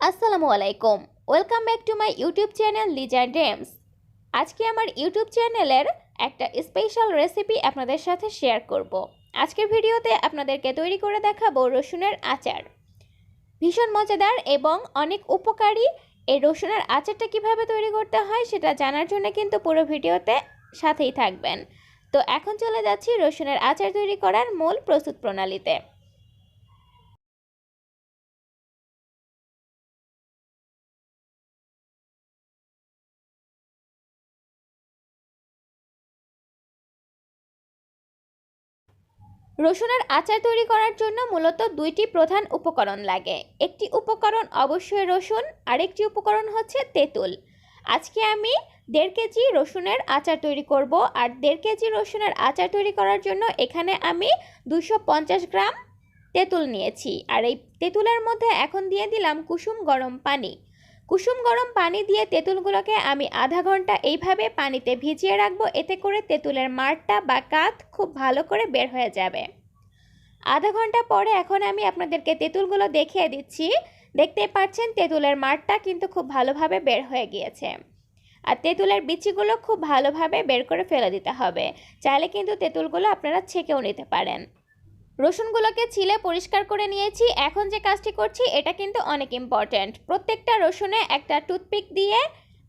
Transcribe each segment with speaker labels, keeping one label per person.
Speaker 1: আসসালামু আলাইকুম। Welcome back to my YouTube channel Liza dreams. আজকে আমার ইউটিউব চ্যানেলের একটা স্পেশাল রেসিপি আপনাদের সাথে শেয়ার করব। আজকের ভিডিওতে আপনাদেরকে তৈরি করে দেখাবো রসুনের আচার। ভীষণ মজাদার এবং অনেক উপকারী এই রসুনের আচারটা কিভাবে তৈরি করতে হয় সেটা জানার জন্য কিন্তু পুরো ভিডিওতে সাথেই থাকবেন। তো এখন চলে যাচ্ছি রসুনের আচার তৈরি করার মূল প্রস্তুত প্রণালীতে। রসুনের আচার তৈরি করার জন্য মূলত দুইটি প্রধান উপকরণ লাগে। একটি উপকরণ অবশ্যই রসুন, আরেকটি উপকরণ হচ্ছে তেঁতুল। আজকে আমি 1.5 কেজি রসুনের আচার তৈরি করব, আর 1.5 কেজি রসুনের আচার তৈরি করার জন্য এখানে আমি 250 গ্রাম তেঁতুল নিয়েছি। আর এই তেঁতুলের মধ্যে এখন দিয়ে দিলাম কুসুম গরম পানি। কুসুম গরম পানি দিয়ে তেঁতুলগুলোকে আমি আধা ঘন্টা এইভাবে পানিতে ভিজিয়ে রাখবো, এতে করে তেঁতুলের মাড়টা বা কাঠ খুব ভালো করে বের হয়ে যাবে। আধা ঘন্টা পরে এখন আমি আপনাদেরকে তেঁতুলগুলো দেখিয়ে দিচ্ছি। দেখতেই পাচ্ছেন তেঁতুলের মাড়টা কিন্তু খুব ভালোভাবে বের হয়ে গিয়েছে। আর তেঁতুলের বিচিগুলো খুব ভালোভাবে বের করে ফেলে দিতে হবে। চাইলে কিন্তু তেঁতুলগুলো আপনারা ছেঁকেও নিতে পারেন। রসুনগুলোকে ছিলে পরিষ্কার করে নিয়েছি। এখন যে কাজটি করছি এটা কিন্তু অনেক ইম্পর্ট্যান্ট। প্রত্যেকটা রসুনে একটা টুথপিক দিয়ে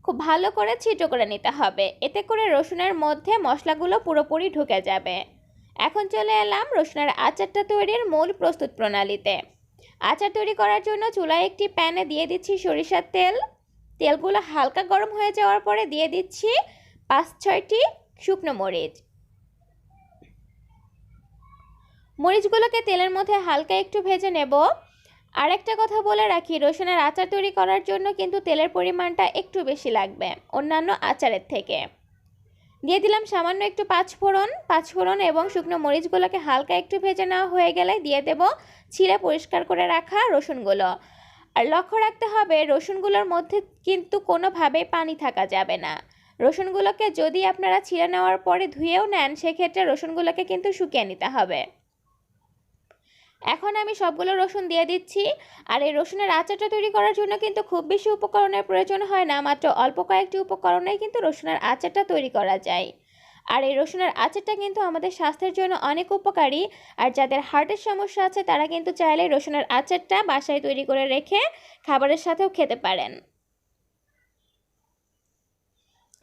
Speaker 1: খুব ভালো করে ছিদ্র করে নিতে হবে, এতে করে রসুনের মধ্যে মশলাগুলো পুরোপুরি ঢুকে যাবে। এখন চলে এলাম রসুনের আচারটা তৈরির মূল প্রস্তুত প্রণালীতে। আচার তৈরি করার জন্য চুলায় একটি প্যানে দিয়ে দিচ্ছি সরিষার তেল। তেলগুলো হালকা গরম হয়ে যাওয়ার পরে দিয়ে দিচ্ছি 5-6টি শুকনো মরিচ। মরিচগুলোকে তেলের মধ্যে হালকা একটু ভেজে নেব। আর একটা কথা বলে রাখি, রসুনের আচার তৈরি করার জন্য কিন্তু তেলের পরিমাণটা একটু বেশি লাগবে অন্যান্য আচারের থেকে। দিয়ে দিলাম সামান্য একটু পাঁচফোড়ন এবং শুকনো মরিচগুলোকে হালকা একটু ভেজে নেওয়া হয়ে গেলে দিয়ে দেব ছিলে পরিষ্কার করে রাখা রসুনগুলো। আর লক্ষ্য রাখতে হবে রসুনগুলোর মধ্যে কিন্তু কোনোভাবেই পানি থাকা যাবে না। রসুনগুলোকে যদি আপনারা ছিলে নেওয়ার পরে ধুয়েও নেন, সেক্ষেত্রে রসুনগুলোকে কিন্তু শুকিয়ে নিতে হবে। এখন আমি সবগুলো রসুন দিয়ে দিচ্ছি। আর এই রসুনের আচারটা তৈরি করার জন্য কিন্তু খুব বেশি উপকরণের প্রয়োজন হয় না, মাত্র অল্প কয়েকটি উপকরণেই কিন্তু রসুনের আচারটা তৈরি করা যায়। আর এই রসুনের আচারটা কিন্তু আমাদের স্বাস্থ্যের জন্য অনেক উপকারী। আর যাদের হার্টের সমস্যা আছে তারা কিন্তু চাইলে রসুনের আচারটা বাসায় তৈরি করে রেখে খাবারের সাথেও খেতে পারেন।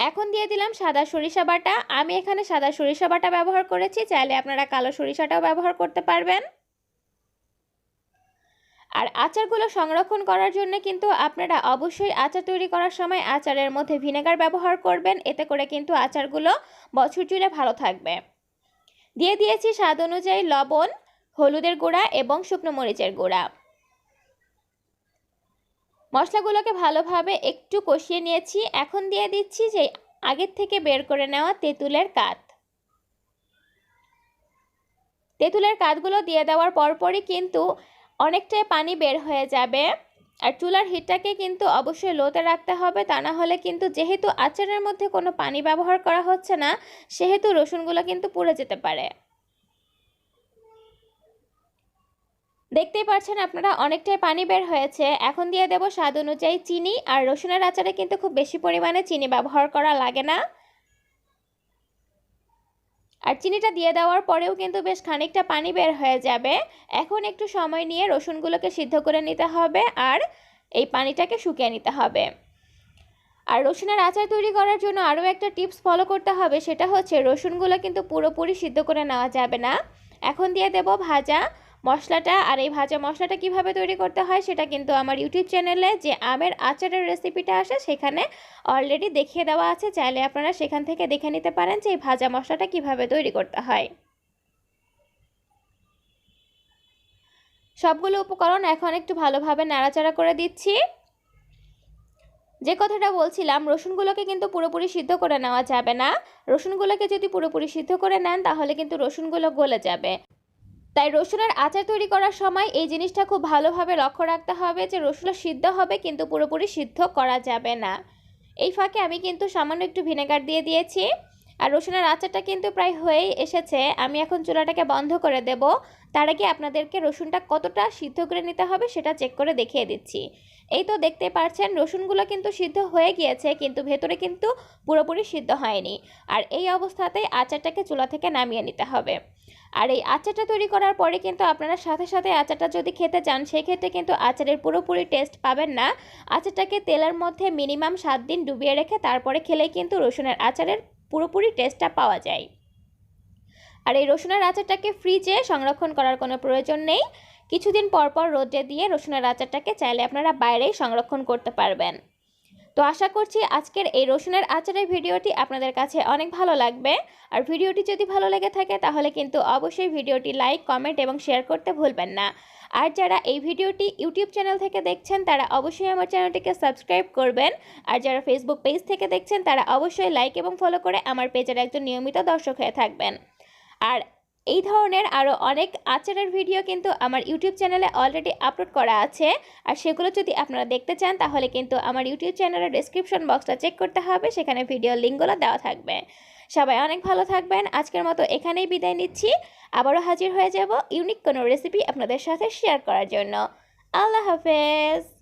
Speaker 1: এখন দিয়ে দিলাম সাদা সরিষা বাটা। আমি এখানে সাদা সরিষা বাটা ব্যবহার করেছি, চাইলে আপনারা কালো সরিষাটাও ব্যবহার করতে পারবেন। আর আচারগুলো সংরক্ষণ করার জন্য কিন্তু আপনারা অবশ্যই আচার তৈরি করার সময় আচারের মধ্যে ভিনেগার ব্যবহার করবেন, এতে করে কিন্তু আচারগুলো বছর জুড়ে ভালো থাকবে। দিয়ে দিয়েছি স্বাদ অনুযায়ী লবণ, হলুদের গুঁড়া এবং শুকনো মরিচের গুঁড়া। মশলাগুলোকে ভালোভাবে একটু কষিয়ে নিয়েছি। এখন দিয়ে দিচ্ছি যে আগের থেকে বের করে নেওয়া তেঁতুলের কাঠ। তেঁতুলের কাঠগুলো দিয়ে দেওয়ার পরপরই কিন্তু অনেকটাই পানি বের হয়ে যাবে। আর চুলার হিটটাকে কিন্তু অবশ্যই লোতে রাখতে হবে, তা না হলে কিন্তু যেহেতু আচারের মধ্যে কোনো পানি ব্যবহার করা হচ্ছে না, সেহেতু রসুনগুলো কিন্তু পুড়ে যেতে পারে। দেখতেই পাচ্ছেন আপনারা অনেকটাই পানি বের হয়েছে। এখন দিয়ে দেব স্বাদ অনুযায়ী চিনি। আর রসুনের আচারে কিন্তু খুব বেশি পরিমাণে চিনি ব্যবহার করা লাগে না। আর চিনিটা দিয়ে দেওয়ার পরেও কিন্তু বেশ খানিকটা পানি বের হয়ে যাবে। এখন একটু সময় নিয়ে রসুনগুলোকে সিদ্ধ করে নিতে হবে আর এই পানিটাকে শুকিয়ে নিতে হবে। আর রসুনের আচার তৈরি করার জন্য আরও একটা টিপস ফলো করতে হবে, সেটা হচ্ছে রসুনগুলো কিন্তু পুরোপুরি সিদ্ধ করে নেওয়া যাবে না। এখন দিয়ে দেব ভাজা মশলাটা। আর এই ভাজা মশলাটা কিভাবে তৈরি করতে হয় সেটা কিন্তু আমার ইউটিউব চ্যানেলে যে আমের আচারের রেসিপিটা আসে সেখানে অলরেডি দেখিয়ে দেওয়া আছে, চাইলে আপনারা সেখান থেকে দেখে নিতে পারেন যে এই ভাজা মশলাটা কিভাবে তৈরি করতে হয়। সবগুলো উপকরণ এখন একটু ভালোভাবে নাড়াচাড়া করে দিচ্ছি। যে কথাটা বলছিলাম, রসুনগুলোকে কিন্তু পুরোপুরি সিদ্ধ করে নেওয়া যাবে না। রসুনগুলোকে যদি পুরোপুরি সিদ্ধ করে নেন তাহলে কিন্তু রসুনগুলো গলে যাবে। তাই রসুনের আচার তৈরি করার সময় এই জিনিসটা খুব ভালোভাবে লক্ষ্য রাখতে হবে যে রসুন সিদ্ধ হবে কিন্তু পুরোপুরি সিদ্ধ করা যাবে না। এই ফাঁকে আমি কিন্তু সামান্য একটু ভিনেগার দিয়ে দিয়েছি। আর রসুনের আচারটা কিন্তু প্রায় হয়েই এসেছে। আমি এখন চুলাটাকে বন্ধ করে দেব। তার আগে আপনাদেরকে রসুনটা কতটা সিদ্ধ করে নিতে হবে সেটা চেক করে দেখিয়ে দিচ্ছি। এই তো দেখতে পাচ্ছেন রসুনগুলো কিন্তু সিদ্ধ হয়ে গিয়েছে, কিন্তু ভেতরে কিন্তু পুরোপুরি সিদ্ধ হয়নি। আর এই অবস্থাতেই আচারটাকে চুলা থেকে নামিয়ে নিতে হবে। আর এই আচারটা তৈরি করার পরে কিন্তু আপনারা সাথে সাথে আচারটা যদি খেতে চান সেক্ষেত্রে কিন্তু আচারের পুরোপুরি টেস্ট পাবেন না। আচারটাকে তেলের মধ্যে মিনিমাম 7 দিন ডুবিয়ে রেখে তারপরে খেলেই কিন্তু রসুনের আচারের পুরোপুরি টেস্টটা পাওয়া যায়। আর এই রসুনের আচারটাকে ফ্রিজে সংরক্ষণ করার কোনো প্রয়োজন নেই। কিছুদিন পর পর রোদে দিয়ে রসুনের আচারটাকে চাইলে আপনারা বাইরেই সংরক্ষণ করতে পারবেন। তো আশা করছি আজকের এই রসুনের আচারের ভিডিওটি আপনাদের কাছে অনেক ভালো লাগবে। আর ভিডিওটি যদি ভালো লেগে থাকে তাহলে কিন্তু অবশ্যই ভিডিওটি লাইক, কমেন্ট এবং শেয়ার করতে ভুলবেন না। আর যারা এই ভিডিওটি ইউটিউব চ্যানেল থেকে দেখছেন তারা অবশ্যই আমার চ্যানেলটিকে সাবস্ক্রাইব করবেন। আর যারা ফেসবুক পেজ থেকে দেখছেন তারা অবশ্যই লাইক এবং ফলো করে আমার পেজের একজন নিয়মিত দর্শক হয়ে থাকবেন। আর এই ধরনের আরও অনেক আচারের ভিডিও কিন্তু আমার ইউটিউব চ্যানেলে অলরেডি আপলোড করা আছে। আর সেগুলো যদি আপনারা দেখতে চান তাহলে কিন্তু আমার ইউটিউব চ্যানেলের ডেসক্রিপশন বক্সটা চেক করতে হবে, সেখানে ভিডিও লিঙ্কগুলো দেওয়া থাকবে। সবাই অনেক ভালো থাকবেন। আজকের মতো এখানেই বিদায় নিচ্ছি। আবারও হাজির হয়ে যাব ইউনিক কোনো রেসিপি আপনাদের সাথে শেয়ার করার জন্য। আল্লাহ হাফেজ।